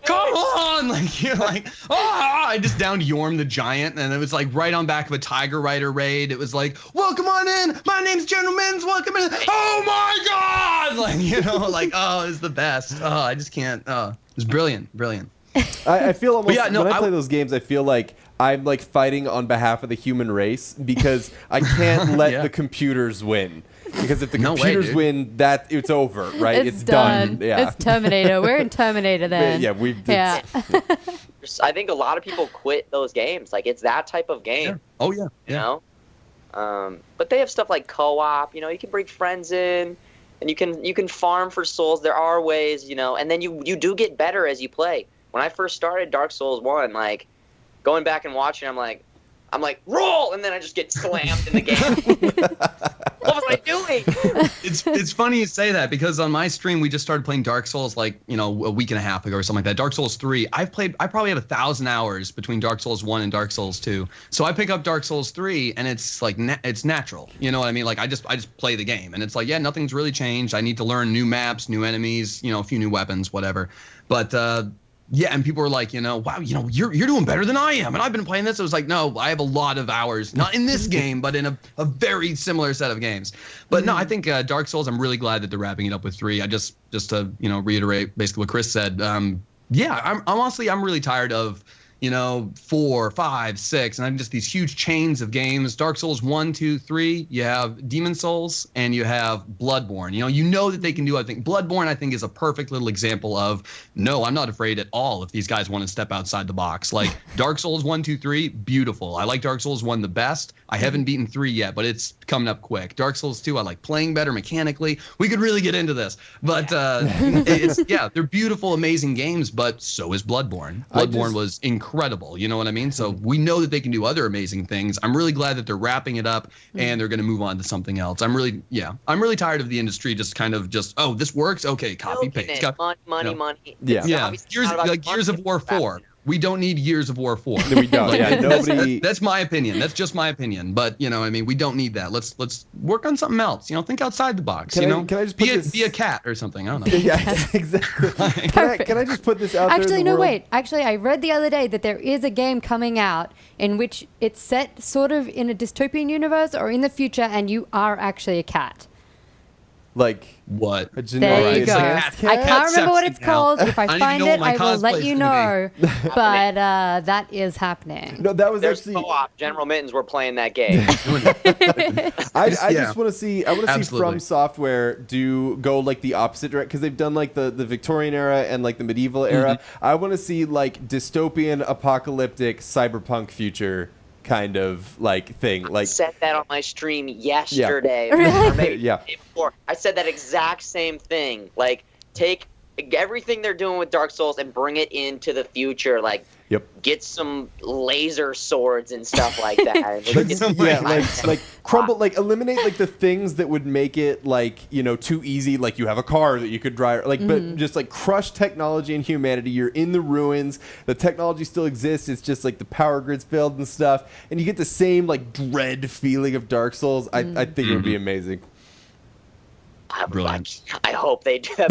come on, like you're like, I just downed Yorm the Giant, and it was like right on back of a Tiger Rider raid. It was like, welcome on in, my name's General Minz, welcome in. Oh my God, like, you know, like, oh, it's the best. Oh, I just can't. It's brilliant. I feel almost when I play those games, I feel like I'm like fighting on behalf of the human race because I can't let the computers win. Because if the computers win, it's over, right? It's done. Yeah. It's Terminator. We're in Terminator then. Yeah, I think a lot of people quit those games. Like, it's that type of game. Yeah. Oh yeah. You know? But they have stuff like co-op. You know, you can bring friends in, and you can farm for souls. There are ways, you know, and then you do get better as you play. When I first started Dark Souls 1, like, going back and watching, I'm like, roll, and then I just get slammed in the game. What was I doing? It's funny you say that, because on my stream we just started playing Dark Souls like, you know, a week and a half ago or something like that. Dark Souls 3. I probably have 1,000 hours between Dark Souls 1 and Dark Souls 2. So I pick up Dark Souls 3 and it's like it's natural. You know what I mean? Like I just play the game, and it's like, yeah, nothing's really changed. I need to learn new maps, new enemies, you know, a few new weapons, whatever. But yeah, and people were like, you know, wow, you know, you're doing better than I am, and I've been playing this. I was like, no, I have a lot of hours, not in this game, but in a very similar set of games. But no, I think Dark Souls, I'm really glad that they're wrapping it up with 3. I just to, you know, reiterate basically what Chris said. Yeah, I'm honestly, I'm really tired of, you know, 4, 5, 6, and I'm just these huge chains of games. Dark Souls 1, 2, 3. You have Demon Souls, and you have Bloodborne. You know that they can do. I think Bloodborne, I think, is a perfect little example of, no, I'm not afraid at all if these guys want to step outside the box. Like Dark Souls 1, 2, 3, beautiful. I like Dark Souls 1 the best. I haven't beaten 3 yet, but it's coming up quick. Dark Souls 2, I like playing better mechanically. We could really get into this, but they're beautiful, amazing games. But so is Bloodborne. Bloodborne was incredible. You know what I mean? So we know that they can do other amazing things. I'm really glad that they're wrapping it up and they're going to move on to something else. I'm really tired of the industry just kind of oh, this works. Okay, copy paste. Money. Yeah. Gears of War 4. We don't need Gears of War 4. No, we don't. Yeah, nobody. That's my opinion. That's just my opinion. But you know, I mean, we don't need that. Let's work on something else. You know, think outside the box. Can I just be a cat or something? I don't know. Yeah, exactly. Can I just put this out there? Actually, no, wait. Actually, I read the other day that there is a game coming out in which it's set sort of in a dystopian universe or in the future, and you are actually a cat. Like what? There you go. I can't remember what it's called. If I find it, I will let you know. But that is happening. No, that was There's actually co-op. General Mittens were playing that game. I just want to see. I want to see From Software go like the opposite direction, because they've done like the Victorian era and like the medieval era. I want to see like dystopian, apocalyptic, cyberpunk future kind of like thing. Like, I said that on my stream yesterday. Really? Or maybe the day before. I said that exact same thing. Like, take everything they're doing with Dark Souls and bring it into the future. Like, get some laser swords and stuff like that. like crumble, like eliminate like the things that would make it like, you know, too easy. Like you have a car that you could drive, like, but just like crush technology and humanity. You're in the ruins. The technology still exists. It's just like the power grid's failed and stuff, and you get the same like dread feeling of Dark Souls. I think it would be amazing. Brilliant. I hope they do that.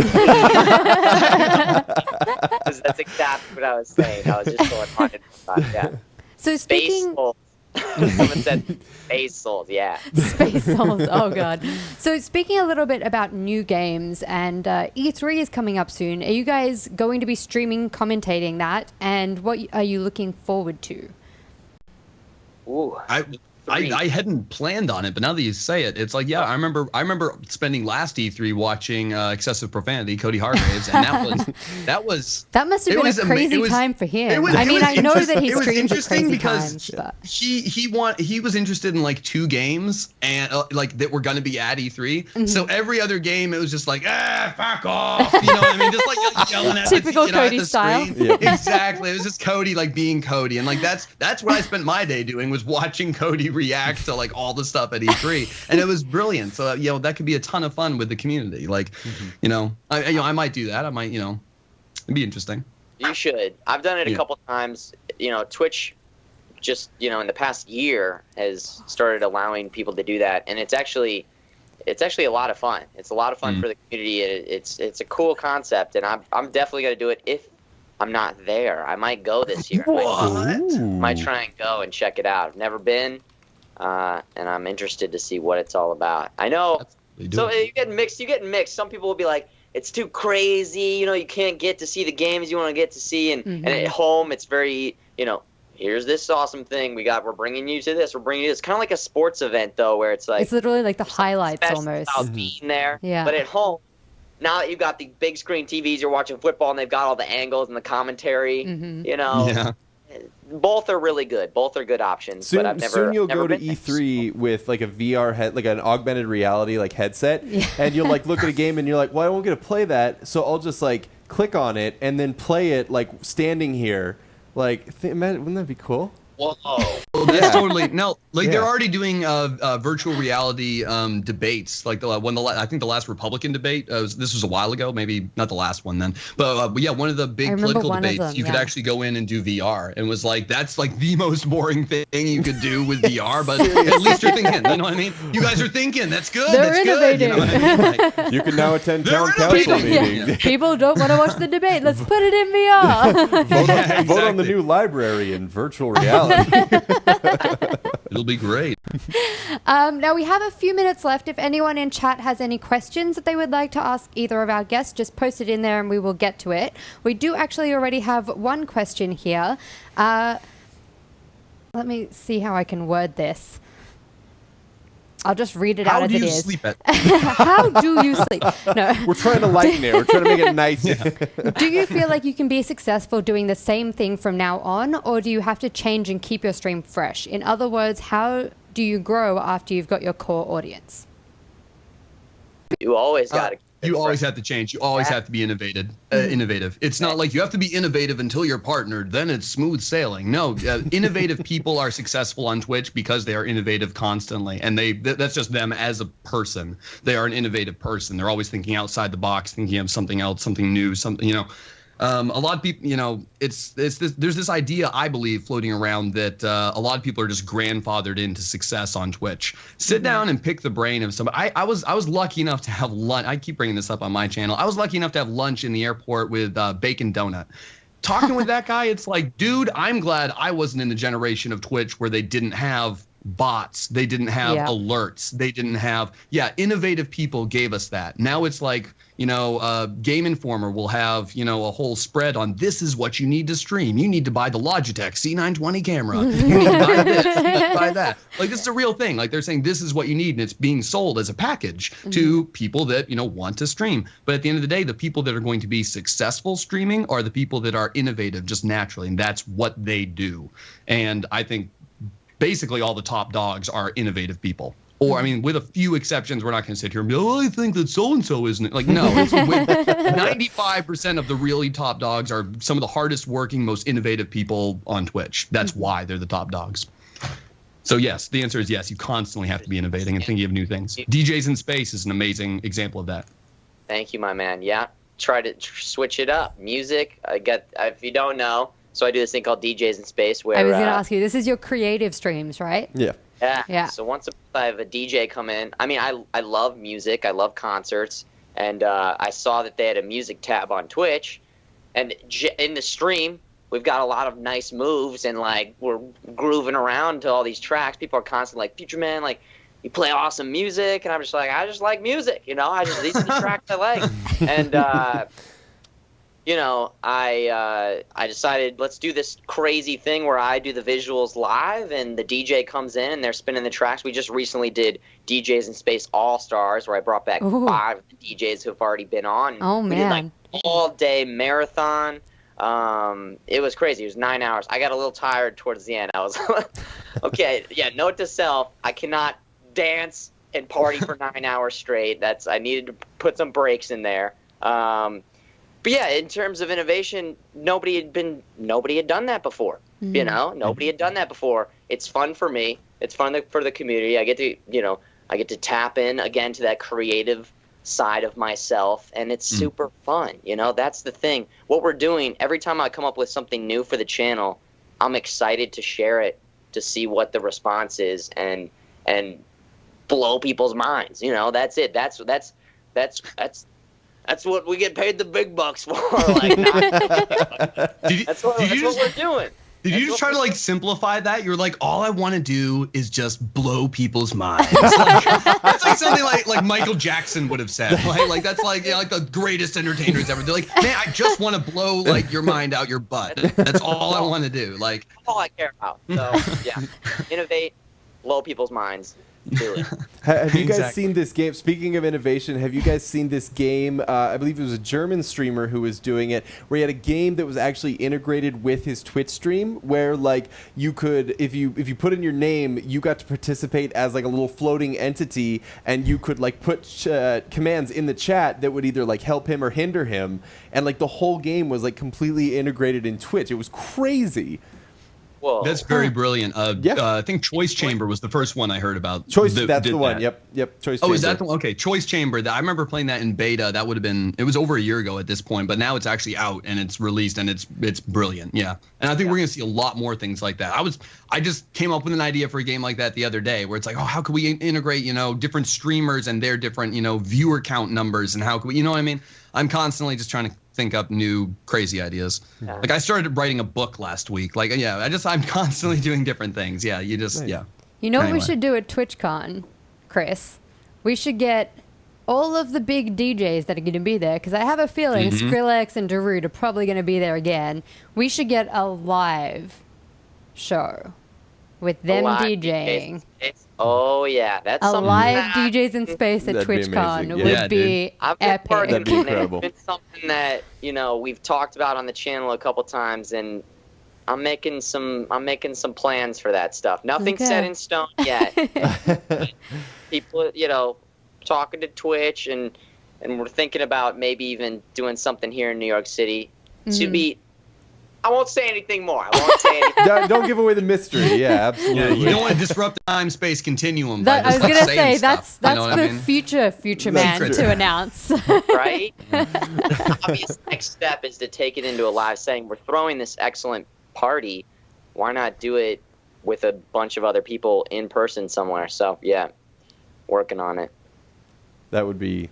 That's exactly what I was saying. I was just going on and on. Yeah. So speaking. Someone said Space Souls, yeah. Space Souls, oh God. So speaking a little bit about new games, and E3 is coming up soon. Are you guys going to be streaming, commentating that? And what are you looking forward to? Ooh. I hadn't planned on it, but now that you say it, it's like, yeah, I remember spending last E3 watching Excessive Profanity, Cody Hargraves, and that must have been a crazy time for him. I know that he streams at crazy times, but he was interested in like 2 games and like that were going to be at E3. So every other game, it was just like, fuck off, you know what I mean? Just like yelling at typical Cody style. Exactly. It was just Cody like being Cody, and like that's what I spent my day doing, was watching Cody react to like all the stuff at E3, and it was brilliant. So that could be a ton of fun with the community. Like, I might do that. I might, it'd be interesting. You should. I've done it a couple times. Twitch just, in the past year has started allowing people to do that, and it's actually a lot of fun. It's a lot of fun for the community. It's a cool concept, and I'm definitely going to do it if I'm not there. I might go this year. Might try and go and check it out. I've never been, and I'm interested to see what it's all about. I know. So you get mixed. Some people will be like, it's too crazy. You can't get to see the games you want to get to see, and at home it's very, here's this awesome thing we're bringing you to this. We're bringing you this. Kind of like a sports event, though, where it's like... It's literally like the highlights almost. Being there. Yeah. But at home, now that you've got the big screen TVs, you're watching football, and they've got all the angles and the commentary, Yeah. Both are really good. Both are good options. Soon, but I've never, soon you'll never go to been E3 with like a VR head, like an augmented reality like headset, and you'll like look at a game and you're like, well, I won't get to play that, so I'll just like click on it and then play it like standing here. Like, wouldn't that be cool? Whoa. Well, that's totally they're already doing virtual reality debates. Like I think the last Republican debate, this was a while ago, maybe not the last one then, but one of the big political debates, you could actually go in and do VR, and was like, that's like the most boring thing you could do with VR, but at least you're thinking. You know what I mean? You guys are thinking. That's good. They're that's innovating. Good. You know what I mean? Like, you can now attend town council meetings. People don't want to watch the debate. Let's put it in VR. Vote on the new library in virtual reality. It'll be great. Now we have a few minutes left. If anyone in chat has any questions that they would like to ask either of our guests, just post it in there and we will get to it. We do actually already have one question here. Let me see how I can word this. I'll just read it out as it is. How do you sleep? No. We're trying to lighten it. We're trying to make it nice. Do you feel like you can be successful doing the same thing from now on, or do you have to change and keep your stream fresh? In other words, how do you grow after you've got your core audience? You always got to. You always have to change. You always have to be innovative. It's not like you have to be innovative until you're partnered. Then it's smooth sailing. No, innovative people are successful on Twitch because they are innovative constantly, and that's just them as a person. They are an innovative person. They're always thinking outside the box, thinking of something else, something new, something. A lot of people, there's this idea, I believe, floating around that a lot of people are just grandfathered into success on Twitch. Sit down and pick the brain of somebody. I was lucky enough to have lunch. I keep bringing this up on my channel. I was lucky enough to have lunch in the airport with Bacon Donut. Talking with that guy, it's like, dude, I'm glad I wasn't in the generation of Twitch where they didn't have bots, they didn't have alerts, they didn't have innovative people gave us that. Now it's like, Game Informer will have a whole spread on this is what you need to stream. You need to buy the Logitech C920 camera. You need to buy this, you need to buy that. Like, this is a real thing. Like, they're saying this is what you need, and it's being sold as a package to people that want to stream. But at the end of the day, the people that are going to be successful streaming are the people that are innovative just naturally, and that's what they do. And I think basically all the top dogs are innovative people. Or, I mean, with a few exceptions, we're not going to sit here and be, oh, I think that so-and-so isn't. Like, no, 95% of the really top dogs are some of the hardest working, most innovative people on Twitch. That's why they're the top dogs. So, yes, the answer is yes. You constantly have to be innovating and thinking of new things. DJs in Space is an amazing example of that. Thank you, my man. Yeah, try to switch it up. Music, if you don't know, so I do this thing called DJs in Space where... I was going to ask you, this is your creative streams, right? Yeah. Yeah. So once a month I have a DJ come in. I mean, I love music. I love concerts. And I saw that they had a music tab on Twitch. And in the stream, we've got a lot of nice moves. And, like, we're grooving around to all these tracks. People are constantly like, Future Man, like, you play awesome music. And I'm just like, I just like music. These are the tracks I like. And, I decided let's do this crazy thing where I do the visuals live and the DJ comes in and they're spinning the tracks. We just recently did DJs in Space All-Stars where I brought back 5 DJs who have already been on. Oh, man. We did like all-day marathon. It was crazy. It was 9 hours. I got a little tired towards the end. I was okay, note to self, I cannot dance and party for 9 hours straight. I needed to put some breaks in there. But yeah, in terms of innovation, nobody had done that before. Nobody had done that before. it's fun for me. It's fun for the community. I get to tap in again to that creative side of myself, and it's super fun. That's the thing. What we're doing, every time I come up with something new for the channel, I'm excited to share it, to see what the response is, and blow people's minds. That's it. That's what we get paid the big bucks for. That's what we're doing. Did you just try to simplify that? You're like, all I want to do is just blow people's minds. That's like something like Michael Jackson would have said. Like that's like the greatest entertainers ever. They're like, man, I just want to blow your mind out your butt. That's all I want to do. That's all I care about. So yeah, innovate, blow people's minds. Have you guys seen this game? Speaking of innovation, have you guys seen this game? I believe it was a German streamer who was doing it, where he had a game that was actually integrated with his Twitch stream, where you could, if you put in your name, you got to participate as a little floating entity, and you could put commands in the chat that would either help him or hinder him, and the whole game was completely integrated in Twitch. It was crazy. Whoa. That's very brilliant. I think Choice Chamber was the first one I heard about. That's the one. Yep. Choice Chamber. Oh, is that the one? Okay, Choice Chamber. I remember playing that in beta. That would have been. It was over a year ago at this point, but now it's actually out and it's released and it's brilliant. Yeah, and I think we're gonna see a lot more things like that. I just came up with an idea for a game like that the other day, where it's how could we integrate different streamers and their different viewer count numbers, and how could we, what I mean? I'm constantly just trying to think up new crazy ideas. Yeah. I started writing a book last week. I'm constantly doing different things. Yeah, what we should do at TwitchCon, Chris? We should get all of the big DJs that are going to be there, because I have a feeling Skrillex and Darude are probably going to be there again. We should get a live show with them DJing. Oh yeah, that's a live DJs in space at TwitchCon would be epic. That'd be incredible. It's something that we've talked about on the channel a couple times, and I'm making some plans for that stuff. Nothing's set in stone yet. People, talking to Twitch, and we're thinking about maybe even doing something here in New York City to be. I won't say anything more. Don't give away the mystery. Yeah, absolutely. Yeah, you don't want to disrupt the time-space continuum. I was going to say, that's the future man to announce. Right? Obvious next step is to take it into a live setting. We're throwing this excellent party. Why not do it with a bunch of other people in person somewhere? So, yeah, working on it. That would be...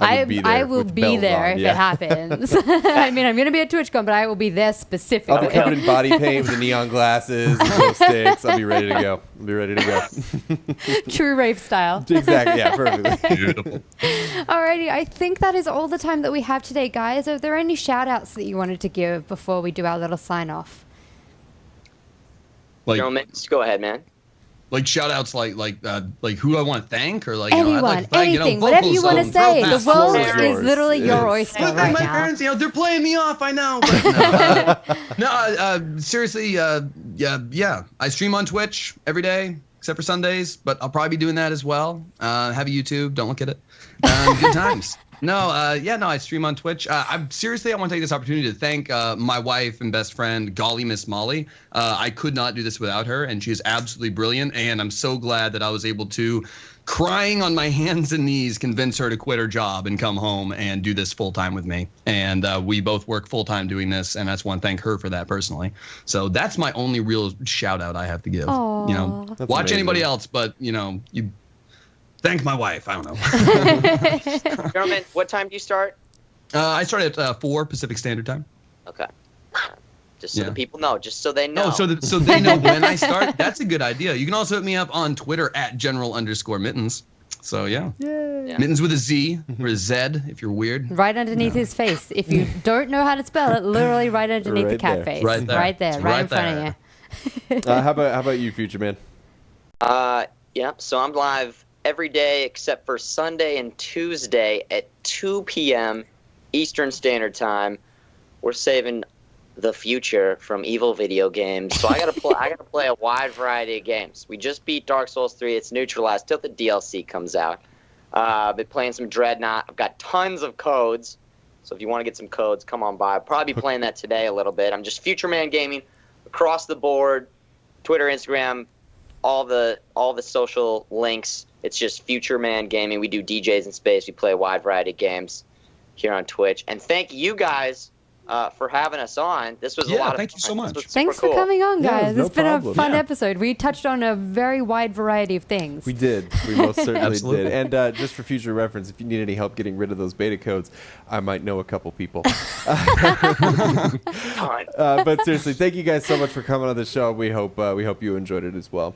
I will be there if it happens. I mean, I'm going to be at TwitchCon, but I will be there specifically. I'll be covered in body paint with the neon glasses and glow sticks. I'll be ready to go. True rave style. Exactly. Yeah, perfectly. Beautiful. Alrighty, I think that is all the time that we have today, guys. Are there any shout-outs that you wanted to give before we do our little sign-off? Gentlemen, go ahead, man. Shout outs like who do I want to thank, or anyone, I'd like to thank, anything, whatever you want to say. The world is literally your oyster right my now. Parents, they're playing me off. I know. But seriously, yeah. I stream on Twitch every day except for Sundays, but I'll probably be doing that as well. Have a YouTube. Don't look at it. Good times. I stream on Twitch. I want to take this opportunity to thank my wife and best friend, Golly Miss Molly. I could not do this without her, and she is absolutely brilliant, and I'm so glad that I was able to, crying on my hands and knees, convince her to quit her job and come home and do this full-time with me. And we both work full-time doing this, and I just want to thank her for that personally. So that's my only real shout-out I have to give. Aww. Watch amazing. Anybody else, but, you... Thank my wife. I don't know. Gentlemen, what time do you start? I start at 4 Pacific Standard Time. Okay. Just so the people know, just so they know. Oh, so they know when I start? That's a good idea. You can also hit me up on Twitter at @General_Mittens. So, yeah. Mittens with a Z or a Z if you're weird. Right underneath his face. If you don't know how to spell it, literally right underneath the cat face. Right there. Right in front of you. How about you, Future Man? Yeah, so I'm live every day except for Sunday and Tuesday at 2 p.m. Eastern Standard Time. We're saving the future from evil video games, so I gotta play a wide variety of games. We just beat Dark Souls 3. It's neutralized till the DLC comes out. I've been playing some Dreadnought. I've got tons of codes, so if you want to get some codes, come on by. I'll probably be playing that today a little bit. I'm just FutureManGaming across the board, Twitter, Instagram, all the social links. It's just FutureManGaming. We do DJs in space. We play a wide variety of games here on Twitch. And thank you guys for having us on. This was a lot of fun. Thank you so much. Thanks for coming on, Yeah, guys. no It's been problem. a fun episode. We touched on a very wide variety of things. We did. We most certainly Absolutely. did. And just for future reference, if you need any help getting rid of those beta codes, I might know a couple people. But seriously, thank you guys so much for coming on the show. We hope you enjoyed it as well.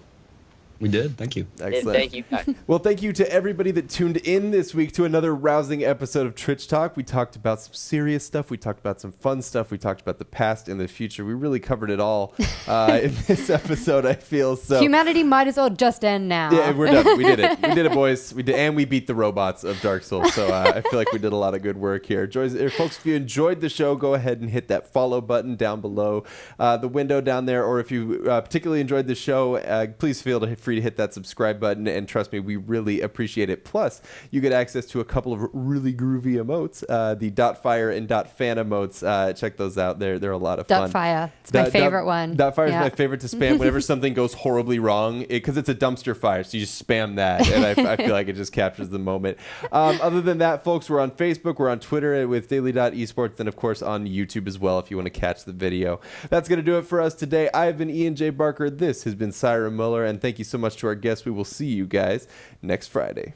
We did. Thank you. Excellent. Thank you guys. Well, thank you to everybody that tuned in this week to another rousing episode of Twitch Talk. We talked about some serious stuff. We talked about some fun stuff. We talked about the past and the future. We really covered it all in this episode, I feel. So Humanity might as well just end now. yeah, we're done. We did it. We did it, boys. We did, and we beat the robots of Dark Souls. So I feel like we did a lot of good work here. Folks, if you enjoyed the show, go ahead and hit that follow button down below the window down there. Or if you particularly enjoyed the show, please feel free to hit that subscribe button. And trust me, we really appreciate it. Plus, you get access to a couple of really groovy emotes, the .fire and .fan emotes. Check those out. They're a lot of fun. .fire. It's my favorite one. .fire is Yeah. my favorite to spam whenever something goes horribly wrong, because it's a dumpster fire. So you just spam that, and I feel like it just captures the moment. Other than that, folks, we're on Facebook, we're on Twitter with daily.esports, and of course on YouTube as well if you want to catch the video. That's going to do it for us today. I've been Ian J. Barker. This has been Syra Muller, and thank you so much to our guests. We will see you guys next Friday.